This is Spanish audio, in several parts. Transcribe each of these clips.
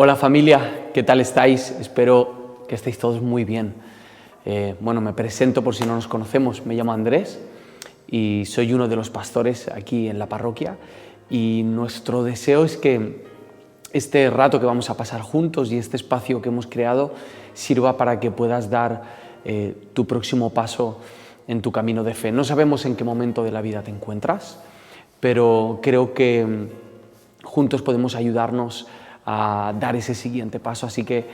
Hola familia, ¿qué tal estáis? Espero que estéis todos muy bien. Me presento por si no nos conocemos. Me llamo Andrés y soy uno de los pastores aquí en la parroquia, y nuestro deseo es que este rato que vamos a pasar juntos y este espacio que hemos creado sirva para que puedas dar tu próximo paso en tu camino de fe. No sabemos en qué momento de la vida te encuentras, pero creo que juntos podemos ayudarnos a dar ese siguiente paso, así que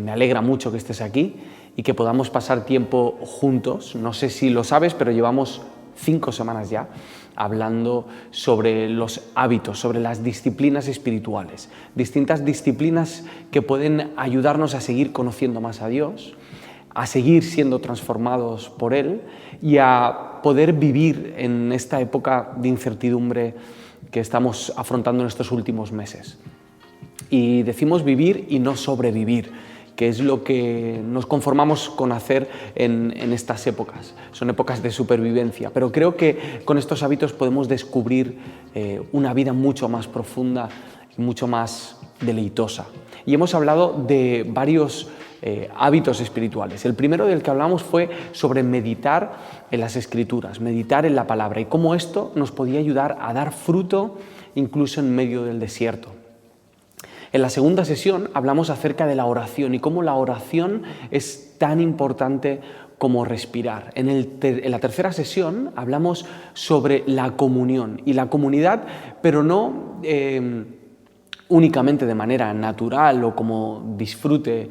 me alegra mucho que estés aquí y que podamos pasar tiempo juntos. No sé si lo sabes, pero llevamos 5 semanas ya hablando sobre los hábitos, sobre las disciplinas espirituales, distintas disciplinas que pueden ayudarnos a seguir conociendo más a Dios, a seguir siendo transformados por Él y a poder vivir en esta época de incertidumbre que estamos afrontando en estos últimos meses. Y decimos vivir y no sobrevivir, que es lo que nos conformamos con hacer en estas épocas. Son épocas de supervivencia, pero creo que con estos hábitos podemos descubrir una vida mucho más profunda y mucho más deleitosa. Y hemos hablado de varios hábitos espirituales. El primero del que hablamos fue sobre meditar en las Escrituras, meditar en la palabra, y cómo esto nos podía ayudar a dar fruto incluso en medio del desierto. En la segunda sesión hablamos acerca de la oración y cómo la oración es tan importante como respirar. En la tercera sesión hablamos sobre la comunión y la comunidad, pero no únicamente de manera natural o como disfrute,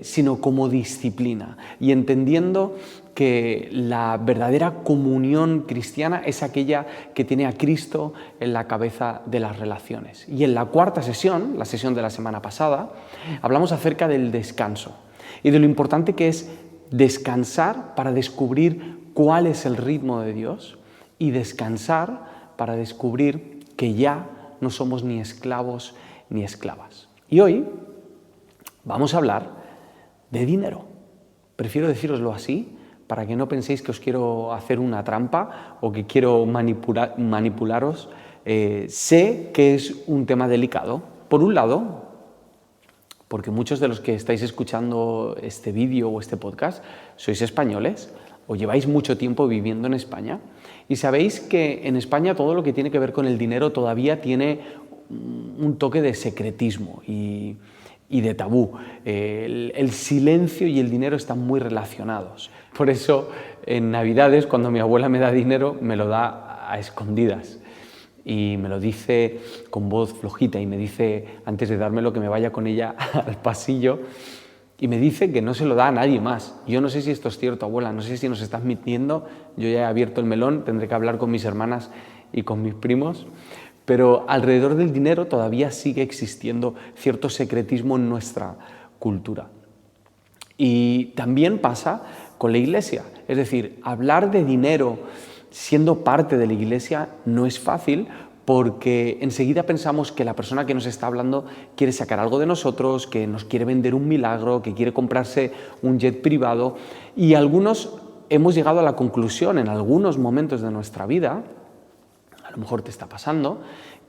sino como disciplina, y entendiendo que la verdadera comunión cristiana es aquella que tiene a Cristo en la cabeza de las relaciones. Y en la cuarta sesión, la sesión de la semana pasada, hablamos acerca del descanso y de lo importante que es descansar para descubrir cuál es el ritmo de Dios, y descansar para descubrir que ya no somos ni esclavos ni esclavas. Y hoy vamos a hablar de dinero. Prefiero decíroslo así para que no penséis que os quiero hacer una trampa o que quiero manipularos. Sé que es un tema delicado. Por un lado, porque muchos de los que estáis escuchando este vídeo o este podcast sois españoles o lleváis mucho tiempo viviendo en España, y sabéis que en España todo lo que tiene que ver con el dinero todavía tiene un toque de secretismo y de tabú. El silencio y el dinero están muy relacionados. Por eso en Navidades, cuando mi abuela me da dinero, me lo da a escondidas y me lo dice con voz flojita, y me dice, antes de dármelo, que me vaya con ella al pasillo, y me dice que no se lo da a nadie más. Yo no sé si esto es cierto, abuela, no sé si nos estás mintiendo. Yo ya he abierto el melón, tendré que hablar con mis hermanas y con mis primos. Pero alrededor del dinero todavía sigue existiendo cierto secretismo en nuestra cultura. Y también pasa con la Iglesia. Es decir, hablar de dinero siendo parte de la Iglesia no es fácil, porque enseguida pensamos que la persona que nos está hablando quiere sacar algo de nosotros, que nos quiere vender un milagro, que quiere comprarse un jet privado. Y algunos hemos llegado a la conclusión en algunos momentos de nuestra vida, a lo mejor te está pasando,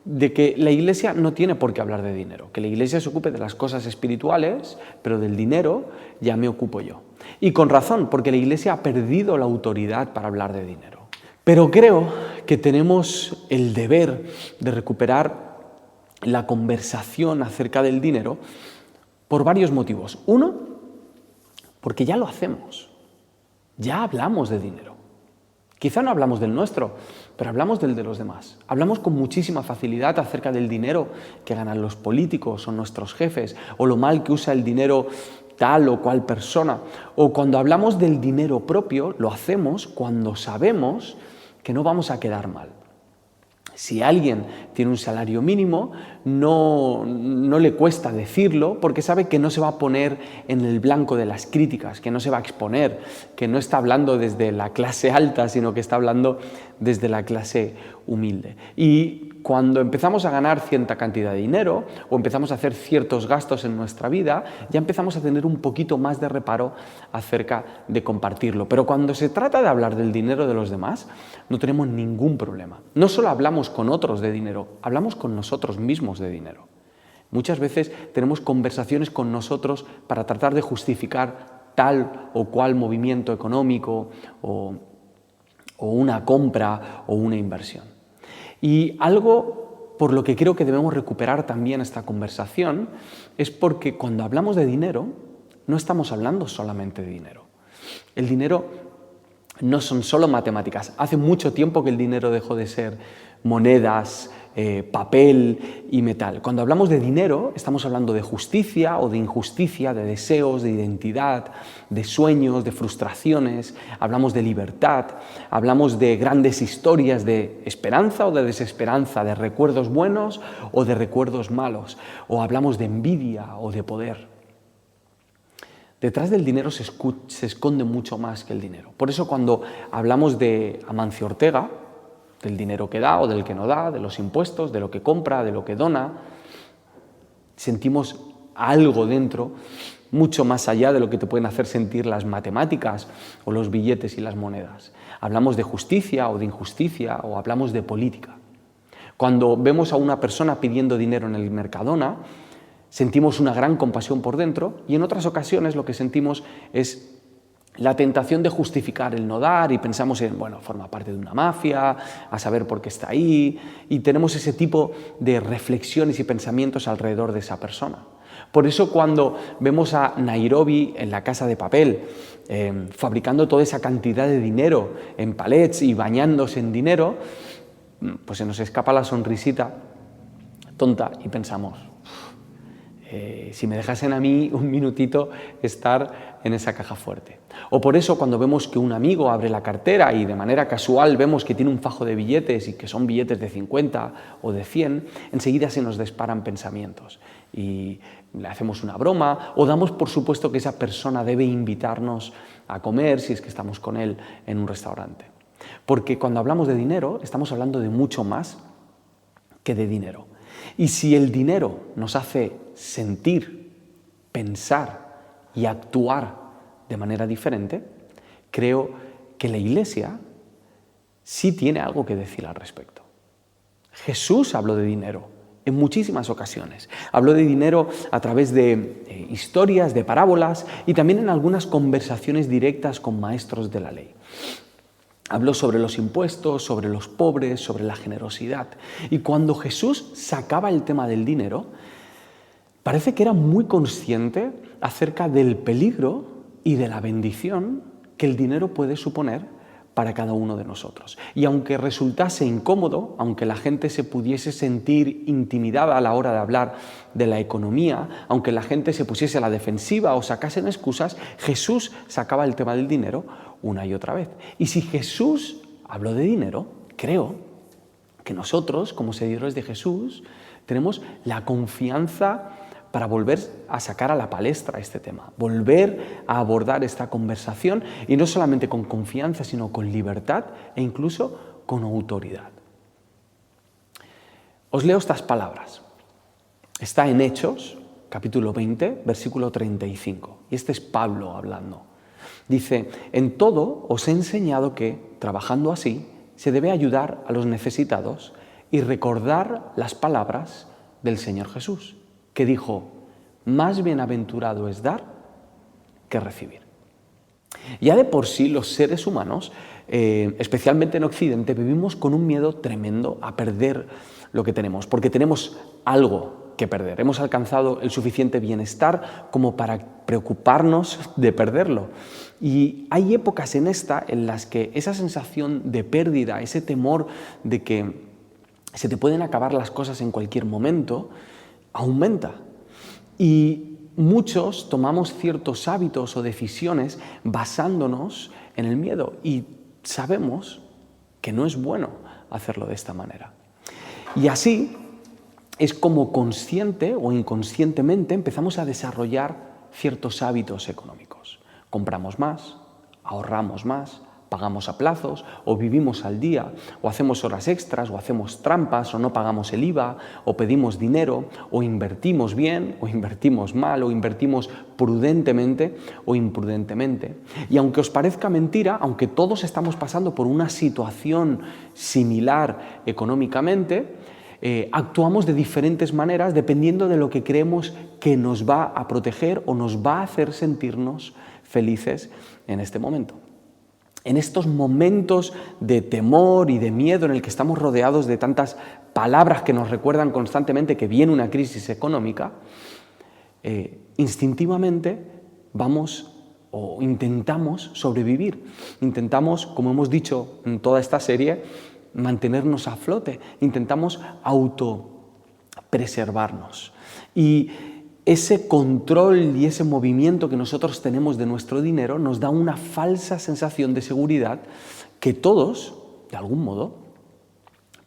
de que la Iglesia no tiene por qué hablar de dinero, que la Iglesia se ocupe de las cosas espirituales, pero del dinero ya me ocupo yo. Y con razón, porque la Iglesia ha perdido la autoridad para hablar de dinero. Pero creo que tenemos el deber de recuperar la conversación acerca del dinero por varios motivos. Uno, porque ya lo hacemos, ya hablamos de dinero. Quizá no hablamos del nuestro, pero hablamos del de los demás. Hablamos con muchísima facilidad acerca del dinero que ganan los políticos o nuestros jefes, o lo mal que usa el dinero tal o cual persona. O cuando hablamos del dinero propio, lo hacemos cuando sabemos que no vamos a quedar mal. Si alguien tiene un salario mínimo, no le cuesta decirlo, porque sabe que no se va a poner en el blanco de las críticas, que no se va a exponer, que no está hablando desde la clase alta, sino que está hablando desde la clase humilde. Y cuando empezamos a ganar cierta cantidad de dinero o empezamos a hacer ciertos gastos en nuestra vida, ya empezamos a tener un poquito más de reparo acerca de compartirlo. Pero cuando se trata de hablar del dinero de los demás, no tenemos ningún problema. No solo hablamos con otros de dinero, hablamos con nosotros mismos de dinero. Muchas veces tenemos conversaciones con nosotros para tratar de justificar tal o cual movimiento económico o una compra o una inversión. Y algo por lo que creo que debemos recuperar también esta conversación es porque cuando hablamos de dinero no estamos hablando solamente de dinero. El dinero no son solo matemáticas. Hace mucho tiempo que el dinero dejó de ser monedas, papel y metal. Cuando hablamos de dinero, estamos hablando de justicia o de injusticia, de deseos, de identidad, de sueños, de frustraciones. Hablamos de libertad, hablamos de grandes historias de esperanza o de desesperanza, de recuerdos buenos o de recuerdos malos. O hablamos de envidia o de poder. Detrás del dinero se esconde mucho más que el dinero. Por eso cuando hablamos de Amancio Ortega, del dinero que da o del que no da, de los impuestos, de lo que compra, de lo que dona, sentimos algo dentro mucho más allá de lo que te pueden hacer sentir las matemáticas o los billetes y las monedas. Hablamos de justicia o de injusticia o hablamos de política. Cuando vemos a una persona pidiendo dinero en el Mercadona, sentimos una gran compasión por dentro y en otras ocasiones lo que sentimos es la tentación de justificar el no dar y pensamos en, bueno, forma parte de una mafia, a saber por qué está ahí, y tenemos ese tipo de reflexiones y pensamientos alrededor de esa persona. Por eso cuando vemos a Nairobi en La Casa de Papel, fabricando toda esa cantidad de dinero en palets y bañándose en dinero, pues se nos escapa la sonrisita tonta y pensamos, si me dejasen a mí un minutito estar en esa caja fuerte. O por eso cuando vemos que un amigo abre la cartera y de manera casual vemos que tiene un fajo de billetes y que son billetes de 50 o de 100, enseguida se nos disparan pensamientos y le hacemos una broma o damos por supuesto que esa persona debe invitarnos a comer si es que estamos con él en un restaurante. Porque cuando hablamos de dinero estamos hablando de mucho más que de dinero. Y si el dinero nos hace sentir, pensar y actuar de manera diferente, creo que la Iglesia sí tiene algo que decir al respecto. Jesús habló de dinero en muchísimas ocasiones. Habló de dinero a través de historias, de parábolas y también en algunas conversaciones directas con maestros de la ley. Habló sobre los impuestos, sobre los pobres, sobre la generosidad. Y cuando Jesús sacaba el tema del dinero, parece que era muy consciente acerca del peligro y de la bendición que el dinero puede suponer para cada uno de nosotros. Y aunque resultase incómodo, aunque la gente se pudiese sentir intimidada a la hora de hablar de la economía, aunque la gente se pusiese a la defensiva o sacasen excusas, Jesús sacaba el tema del dinero una y otra vez. Y si Jesús habló de dinero, creo que nosotros, como seguidores de Jesús, tenemos la confianza para volver a sacar a la palestra este tema, volver a abordar esta conversación y no solamente con confianza, sino con libertad e incluso con autoridad. Os leo estas palabras. Está en Hechos, capítulo 20, versículo 35. Y este es Pablo hablando. Dice, en todo os he enseñado que, trabajando así, se debe ayudar a los necesitados y recordar las palabras del Señor Jesús, que dijo, más bienaventurado es dar que recibir. Ya de por sí los seres humanos, especialmente en Occidente, vivimos con un miedo tremendo a perder lo que tenemos, porque tenemos algo que perder. Hemos alcanzado el suficiente bienestar como para preocuparnos de perderlo. Y hay épocas en las que esa sensación de pérdida, ese temor de que se te pueden acabar las cosas en cualquier momento, aumenta. Y muchos tomamos ciertos hábitos o decisiones basándonos en el miedo y sabemos que no es bueno hacerlo de esta manera. Y así es como consciente o inconscientemente empezamos a desarrollar ciertos hábitos económicos. Compramos más, ahorramos más, pagamos a plazos o vivimos al día o hacemos horas extras o hacemos trampas o no pagamos el IVA o pedimos dinero o invertimos bien o invertimos mal o invertimos prudentemente o imprudentemente. Y aunque os parezca mentira, aunque todos estamos pasando por una situación similar económicamente, actuamos de diferentes maneras dependiendo de lo que creemos que nos va a proteger o nos va a hacer sentirnos felices en este momento. En estos momentos de temor y de miedo en el que estamos rodeados de tantas palabras que nos recuerdan constantemente que viene una crisis económica, instintivamente vamos o intentamos sobrevivir. Intentamos, como hemos dicho en toda esta serie, mantenernos a flote. Intentamos autopreservarnos. Y ese control y ese movimiento que nosotros tenemos de nuestro dinero nos da una falsa sensación de seguridad que todos, de algún modo,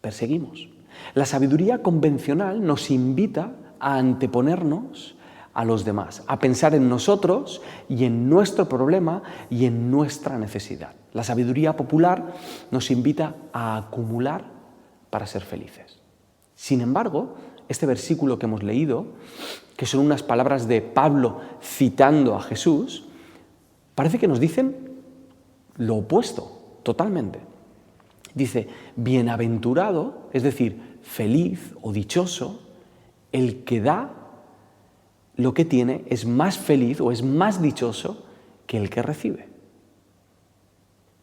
perseguimos. La sabiduría convencional nos invita a anteponernos a los demás, a pensar en nosotros y en nuestro problema y en nuestra necesidad. La sabiduría popular nos invita a acumular para ser felices. Sin embargo, este versículo que hemos leído, que son unas palabras de Pablo citando a Jesús, parece que nos dicen lo opuesto, totalmente. Dice, bienaventurado, es decir, feliz o dichoso, el que da lo que tiene es más feliz o es más dichoso que el que recibe.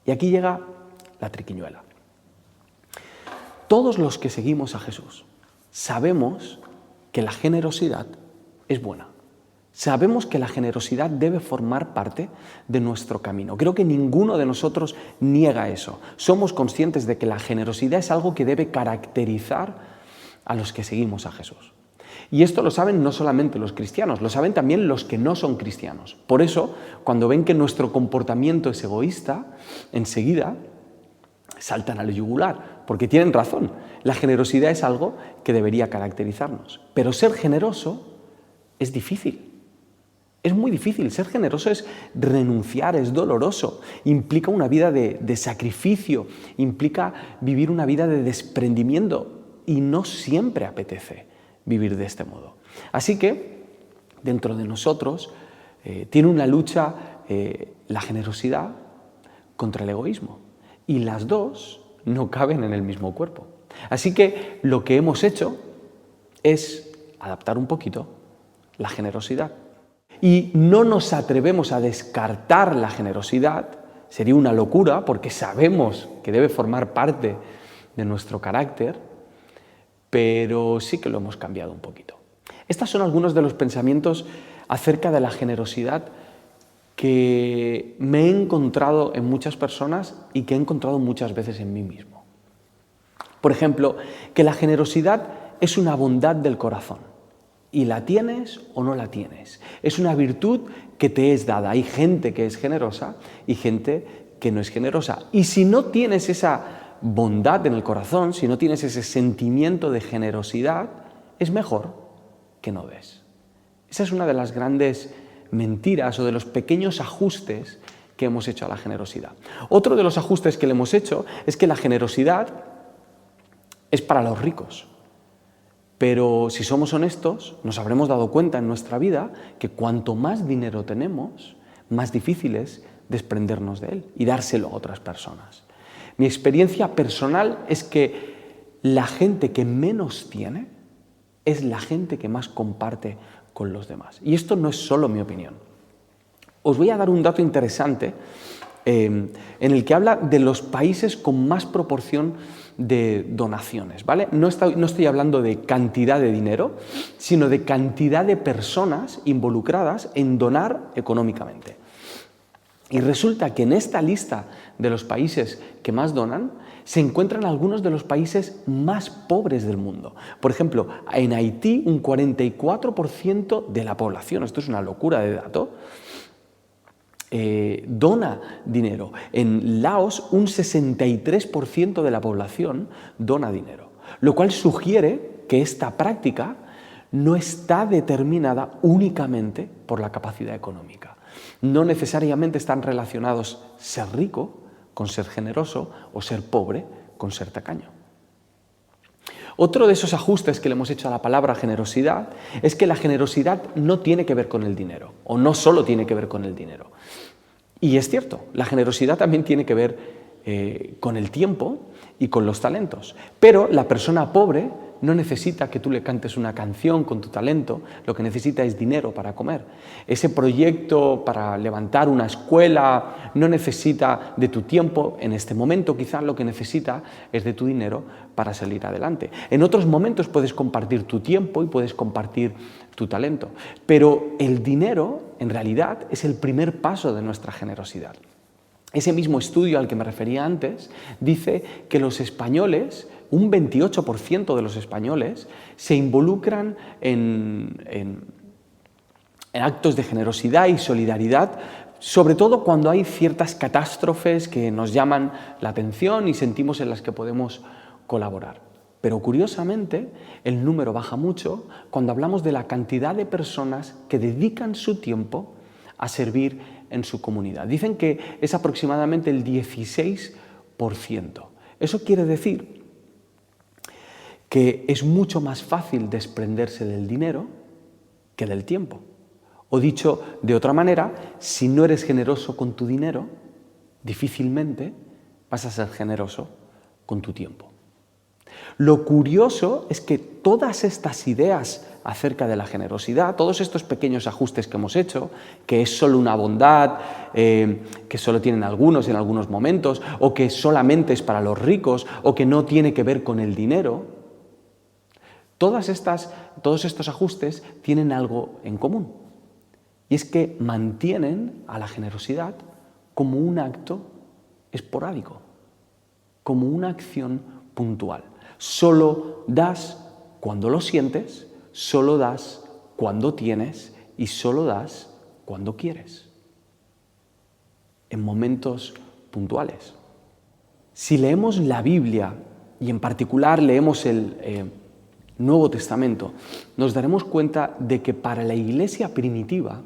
Y aquí llega la triquiñuela. Todos los que seguimos a Jesús sabemos que la generosidad es buena. Sabemos que la generosidad debe formar parte de nuestro camino. Creo que ninguno de nosotros niega eso. Somos conscientes de que la generosidad es algo que debe caracterizar a los que seguimos a Jesús. Y esto lo saben no solamente los cristianos, lo saben también los que no son cristianos. Por eso, cuando ven que nuestro comportamiento es egoísta, enseguida saltan al yugular, porque tienen razón. La generosidad es algo que debería caracterizarnos. Pero ser generoso es difícil. Es muy difícil. Ser generoso es renunciar, es doloroso. Implica una vida de sacrificio, implica vivir una vida de desprendimiento y no siempre apetece vivir de este modo. Así que, dentro de nosotros, tiene una lucha la generosidad contra el egoísmo. Y las dos no caben en el mismo cuerpo. Así que lo que hemos hecho es adaptar un poquito la generosidad. Y no nos atrevemos a descartar la generosidad, sería una locura porque sabemos que debe formar parte de nuestro carácter, pero sí que lo hemos cambiado un poquito. Estos son algunos de los pensamientos acerca de la generosidad que me he encontrado en muchas personas y que he encontrado muchas veces en mí mismo. Por ejemplo, que la generosidad es una bondad del corazón y la tienes o no la tienes. Es una virtud que te es dada. Hay gente que es generosa y gente que no es generosa. Y si no tienes esa bondad en el corazón, si no tienes ese sentimiento de generosidad, es mejor que no des. Esa es una de las grandes mentiras o de los pequeños ajustes que hemos hecho a la generosidad. Otro de los ajustes que le hemos hecho es que la generosidad es para los ricos. Pero si somos honestos, nos habremos dado cuenta en nuestra vida que cuanto más dinero tenemos, más difícil es desprendernos de él y dárselo a otras personas. Mi experiencia personal es que la gente que menos tiene es la gente que más comparte con los demás. Y esto no es solo mi opinión. Os voy a dar un dato interesante en el que habla de los países con más proporción de donaciones, ¿vale? No estoy hablando de cantidad de dinero, sino de cantidad de personas involucradas en donar económicamente. Y resulta que en esta lista de los países que más donan se encuentran algunos de los países más pobres del mundo. Por ejemplo, en Haití un 44% de la población, esto es una locura de dato, dona dinero. En Laos un 63% de la población dona dinero, lo cual sugiere que esta práctica no está determinada únicamente por la capacidad económica. No necesariamente están relacionados ser rico con ser generoso o ser pobre con ser tacaño. Otro de esos ajustes que le hemos hecho a la palabra generosidad es que la generosidad no tiene que ver con el dinero, o no solo tiene que ver con el dinero. Y es cierto, la generosidad también tiene que ver con el tiempo y con los talentos. Pero la persona pobre no necesita que tú le cantes una canción con tu talento, lo que necesita es dinero para comer. Ese proyecto para levantar una escuela no necesita de tu tiempo, en este momento quizás lo que necesita es de tu dinero para salir adelante. En otros momentos puedes compartir tu tiempo y puedes compartir tu talento, pero el dinero en realidad es el primer paso de nuestra generosidad. Ese mismo estudio al que me refería antes dice que los españoles, un 28% de los españoles, se involucran en actos de generosidad y solidaridad, sobre todo cuando hay ciertas catástrofes que nos llaman la atención y sentimos en las que podemos colaborar. Pero curiosamente, el número baja mucho cuando hablamos de la cantidad de personas que dedican su tiempo a servir en su comunidad. Dicen que es aproximadamente el 16%. Eso quiere decir que es mucho más fácil desprenderse del dinero que del tiempo. O dicho de otra manera, si no eres generoso con tu dinero, difícilmente vas a ser generoso con tu tiempo. Lo curioso es que todas estas ideas acerca de la generosidad, todos estos pequeños ajustes que hemos hecho, que es solo una bondad, que solo tienen algunos en algunos momentos, o que solamente es para los ricos, o que no tiene que ver con el dinero, todos estos ajustes tienen algo en común, y es que mantienen a la generosidad como un acto esporádico, como una acción puntual. Solo das cuando lo sientes, solo das cuando tienes y solo das cuando quieres, en momentos puntuales. Si leemos la Biblia, y en particular leemos el Nuevo Testamento, nos daremos cuenta de que para la iglesia primitiva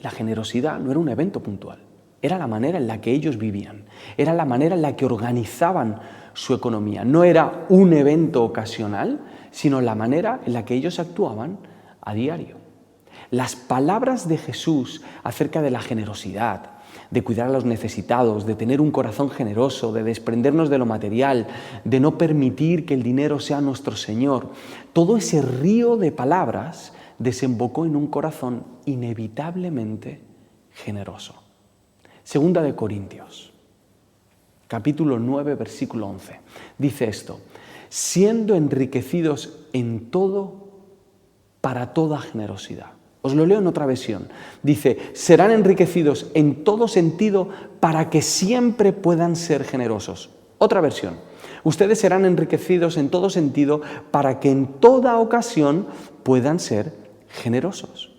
la generosidad no era un evento puntual, era la manera en la que ellos vivían, era la manera en la que organizaban su economía. No era un evento ocasional, sino la manera en la que ellos actuaban a diario. Las palabras de Jesús acerca de la generosidad, de cuidar a los necesitados, de tener un corazón generoso, de desprendernos de lo material, de no permitir que el dinero sea nuestro Señor, todo ese río de palabras desembocó en un corazón inevitablemente generoso. Segunda de Corintios, capítulo 9, versículo 11. Dice esto: siendo enriquecidos en todo para toda generosidad. Os lo leo en otra versión. Dice, serán enriquecidos en todo sentido para que siempre puedan ser generosos. Otra versión. Ustedes serán enriquecidos en todo sentido para que en toda ocasión puedan ser generosos.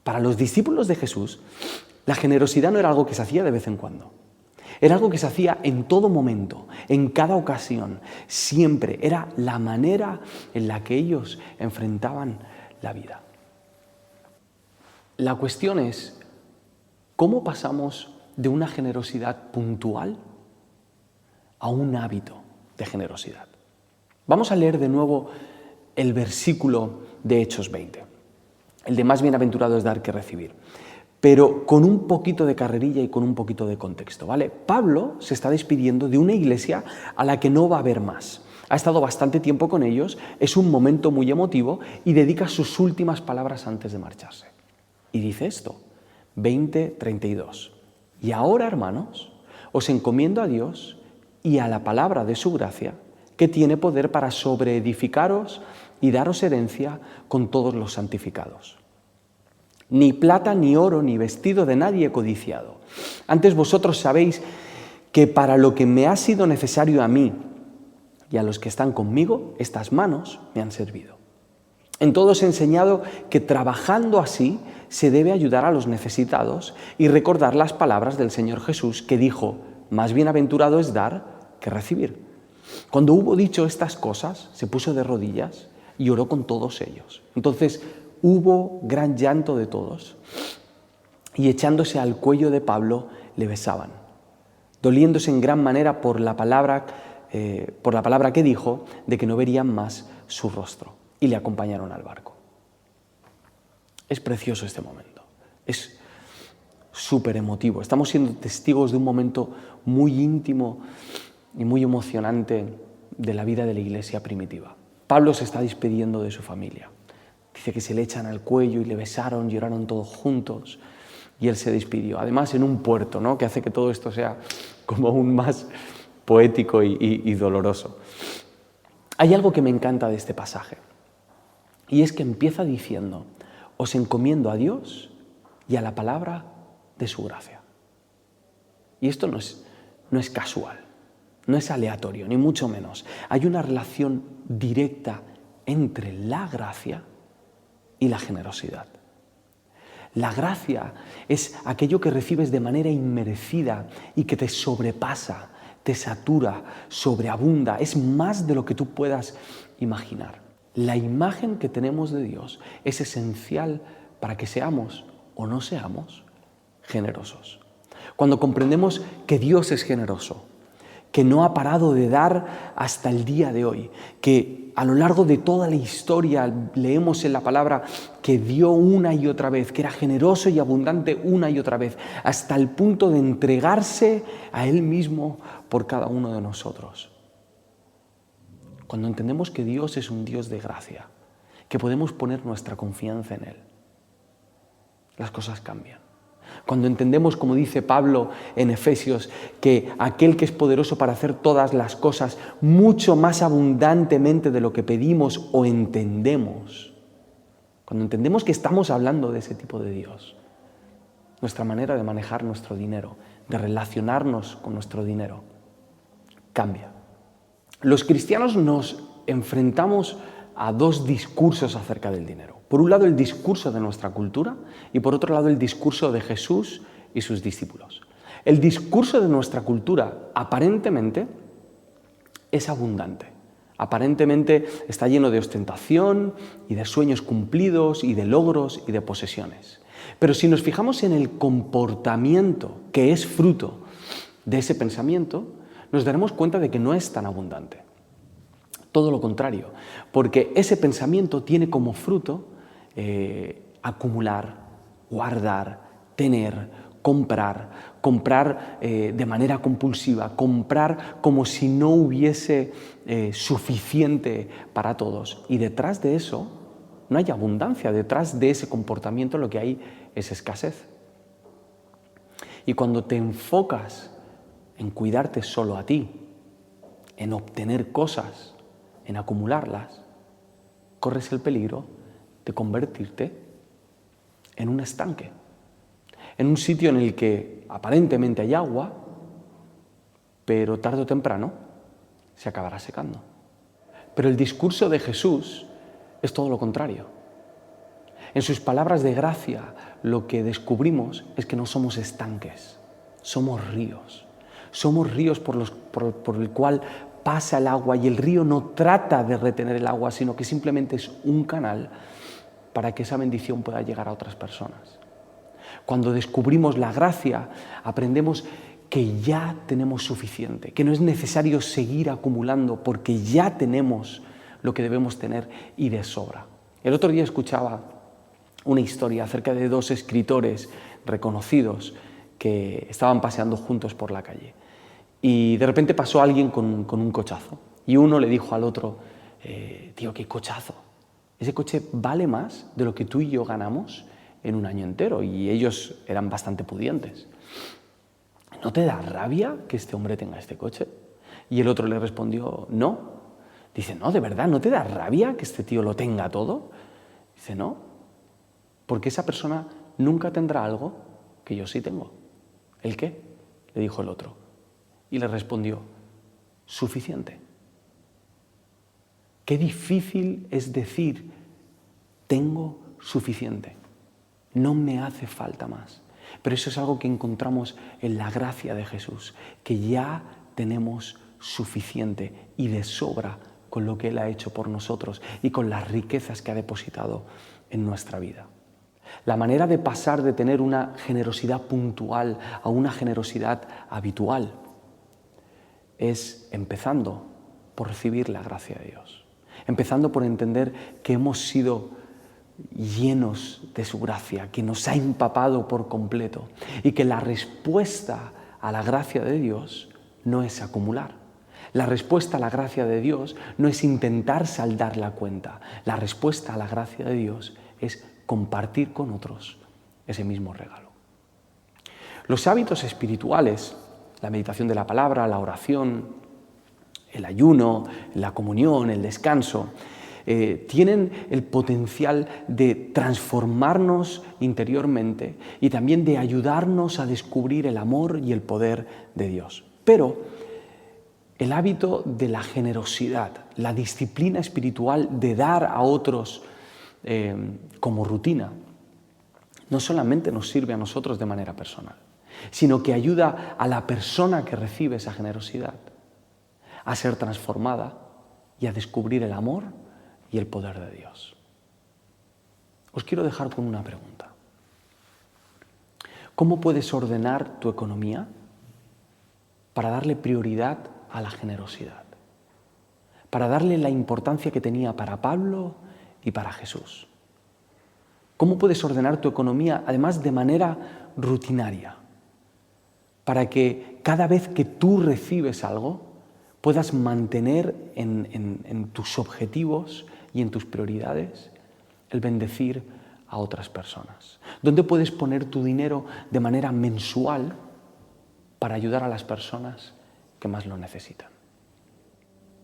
Para los discípulos de Jesús, la generosidad no era algo que se hacía de vez en cuando. Era algo que se hacía en todo momento, en cada ocasión, siempre. Era la manera en la que ellos enfrentaban la vida. La cuestión es, ¿cómo pasamos de una generosidad puntual a un hábito de generosidad? Vamos a leer de nuevo el versículo de Hechos 20, el de más bienaventurado es dar que recibir, pero con un poquito de carrerilla y con un poquito de contexto, ¿vale? Pablo se está despidiendo de una iglesia a la que no va a ver más. Ha estado bastante tiempo con ellos, es un momento muy emotivo y dedica sus últimas palabras antes de marcharse. Y dice esto, 20:32. Y ahora, hermanos, os encomiendo a Dios y a la palabra de su gracia, que tiene poder para sobreedificaros y daros herencia con todos los santificados. Ni plata, ni oro, ni vestido de nadie he codiciado. Antes vosotros sabéis que para lo que me ha sido necesario a mí y a los que están conmigo, estas manos me han servido. En todo os he enseñado que trabajando así se debe ayudar a los necesitados y recordar las palabras del Señor Jesús que dijo, más bienaventurado es dar que recibir. Cuando hubo dicho estas cosas, se puso de rodillas y oró con todos ellos. Entonces hubo gran llanto de todos y echándose al cuello de Pablo le besaban, doliéndose en gran manera por la palabra que dijo de que no verían más su rostro, y le acompañaron al barco. Es precioso este momento, es súper emotivo. Estamos siendo testigos de un momento muy íntimo y muy emocionante de la vida de la iglesia primitiva. Pablo se está despidiendo de su familia. Dice que se le echan al cuello y le besaron, lloraron todos juntos y él se despidió. Además en un puerto, ¿no?, que hace que todo esto sea como aún más poético y doloroso. Hay algo que me encanta de este pasaje y es que empieza diciendo: os encomiendo a Dios y a la palabra de su gracia. Y esto no es casual, no es aleatorio, ni mucho menos. Hay una relación directa entre la gracia y la generosidad. La gracia es aquello que recibes de manera inmerecida y que te sobrepasa, te satura, sobreabunda, es más de lo que tú puedas imaginar. La imagen que tenemos de Dios es esencial para que seamos o no seamos generosos. Cuando comprendemos que Dios es generoso, que no ha parado de dar hasta el día de hoy, que a lo largo de toda la historia leemos en la palabra que dio una y otra vez, que era generoso y abundante una y otra vez, hasta el punto de entregarse a Él mismo por cada uno de nosotros. Cuando entendemos que Dios es un Dios de gracia, que podemos poner nuestra confianza en Él, las cosas cambian. Cuando entendemos, como dice Pablo en Efesios, que aquel que es poderoso para hacer todas las cosas mucho más abundantemente de lo que pedimos o entendemos, cuando entendemos que estamos hablando de ese tipo de Dios, nuestra manera de manejar nuestro dinero, de relacionarnos con nuestro dinero, cambia. Los cristianos nos enfrentamos a dos discursos acerca del dinero. Por un lado, el discurso de nuestra cultura y por otro lado, el discurso de Jesús y sus discípulos. El discurso de nuestra cultura aparentemente es abundante. Aparentemente está lleno de ostentación y de sueños cumplidos y de logros y de posesiones. Pero si nos fijamos en el comportamiento que es fruto de ese pensamiento, nos daremos cuenta de que no es tan abundante. Todo lo contrario, porque ese pensamiento tiene como fruto acumular, guardar, tener, comprar de manera compulsiva, comprar como si no hubiese suficiente para todos. Y detrás de eso no hay abundancia, detrás de ese comportamiento lo que hay es escasez. Y cuando te enfocas en cuidarte solo a ti, en obtener cosas, en acumularlas, corres el peligro de convertirte en un estanque, en un sitio en el que aparentemente hay agua, pero tarde o temprano se acabará secando. Pero el discurso de Jesús es todo lo contrario. En sus palabras de gracia, lo que descubrimos es que no somos estanques, somos ríos. Somos ríos por el cual pasa el agua y el río no trata de retener el agua, sino que simplemente es un canal para que esa bendición pueda llegar a otras personas. Cuando descubrimos la gracia, aprendemos que ya tenemos suficiente, que no es necesario seguir acumulando porque ya tenemos lo que debemos tener y de sobra. El otro día escuchaba una historia acerca de dos escritores reconocidos que estaban paseando juntos por la calle. Y de repente pasó alguien con un cochazo. Y uno le dijo al otro, tío, qué cochazo. Ese coche vale más de lo que tú y yo ganamos en un año entero. Y ellos eran bastante pudientes. ¿No te da rabia que este hombre tenga este coche? Y el otro le respondió, no. Dice, no, de verdad, ¿no te da rabia que este tío lo tenga todo? Dice, no, porque esa persona nunca tendrá algo que yo sí tengo. ¿El qué? Le dijo el otro. Y le respondió, suficiente. Qué difícil es decir, tengo suficiente, no me hace falta más. Pero eso es algo que encontramos en la gracia de Jesús, que ya tenemos suficiente y de sobra con lo que Él ha hecho por nosotros y con las riquezas que ha depositado en nuestra vida. La manera de pasar de tener una generosidad puntual a una generosidad habitual es empezando por recibir la gracia de Dios, empezando por entender que hemos sido llenos de su gracia, que nos ha empapado por completo y que la respuesta a la gracia de Dios no es acumular. La respuesta a la gracia de Dios no es intentar saldar la cuenta. La respuesta a la gracia de Dios es compartir con otros ese mismo regalo. Los hábitos espirituales, la meditación de la palabra, la oración, el ayuno, la comunión, el descanso, tienen el potencial de transformarnos interiormente y también de ayudarnos a descubrir el amor y el poder de Dios. Pero el hábito de la generosidad, la disciplina espiritual de dar a otros como rutina, no solamente nos sirve a nosotros de manera personal, sino que ayuda a la persona que recibe esa generosidad a ser transformada y a descubrir el amor y el poder de Dios. Os quiero dejar con una pregunta. ¿Cómo puedes ordenar tu economía para darle prioridad a la generosidad? Para darle la importancia que tenía para Pablo y para Jesús. ¿Cómo puedes ordenar tu economía, además de manera rutinaria? Para que cada vez que tú recibes algo, puedas mantener en tus objetivos y en tus prioridades el bendecir a otras personas. ¿Dónde puedes poner tu dinero de manera mensual para ayudar a las personas que más lo necesitan?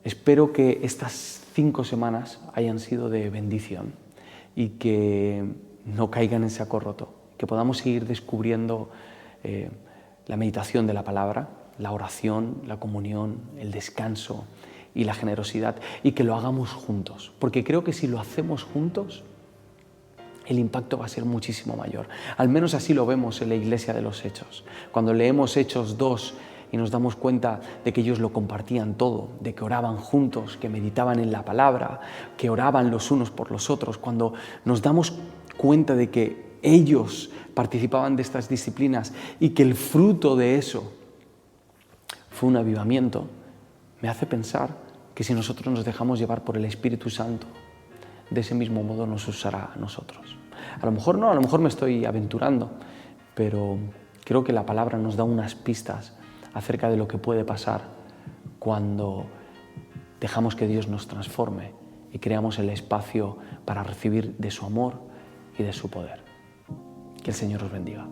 Espero que estas 5 semanas hayan sido de bendición y que no caigan en saco roto, que podamos seguir descubriendo la meditación de la palabra, la oración, la comunión, el descanso y la generosidad, y que lo hagamos juntos, porque creo que si lo hacemos juntos, el impacto va a ser muchísimo mayor. Al menos así lo vemos en la Iglesia de los Hechos. Cuando leemos Hechos 2 y nos damos cuenta de que ellos lo compartían todo, de que oraban juntos, que meditaban en la palabra, que oraban los unos por los otros, cuando nos damos cuenta de que ellos participaban de estas disciplinas y que el fruto de eso fue un avivamiento, me hace pensar que si nosotros nos dejamos llevar por el Espíritu Santo, de ese mismo modo nos usará a nosotros. A lo mejor no, a lo mejor me estoy aventurando, pero creo que la palabra nos da unas pistas acerca de lo que puede pasar cuando dejamos que Dios nos transforme y creamos el espacio para recibir de su amor y de su poder. Que el Señor os bendiga.